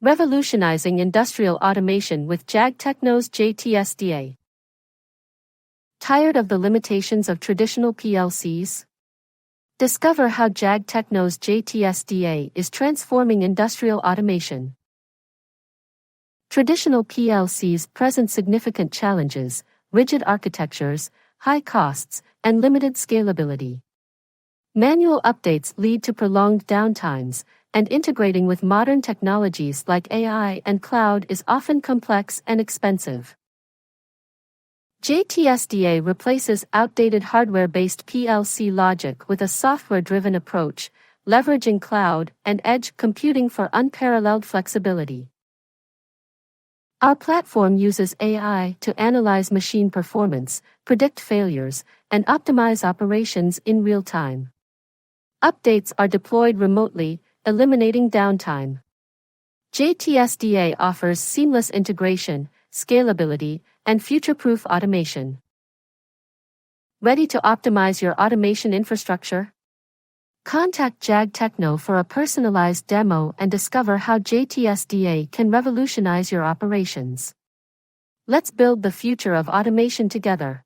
Revolutionizing industrial automation with JagTechno's Jt-Sda. Tired of the limitations of traditional PLCs? Discover how JagTechno's Jt-Sda is transforming industrial automation. Traditional PLCs present significant challenges: rigid architectures, high costs, and limited scalability. Manual updates lead to prolonged downtimes, and integrating with modern technologies like AI and cloud is often complex and expensive. Jt-Sda replaces outdated hardware-based PLC logic with a software-driven approach, leveraging cloud and edge computing for unparalleled flexibility. Our platform uses AI to analyze machine performance, predict failures, and optimize operations in real time. Updates are deployed remotely, eliminating downtime. Jt-Sda offers seamless integration, scalability, and future-proof automation. Ready to optimize your automation infrastructure? Contact JagTechno for a personalized demo and discover how Jt-Sda can revolutionize your operations. Let's build the future of automation together.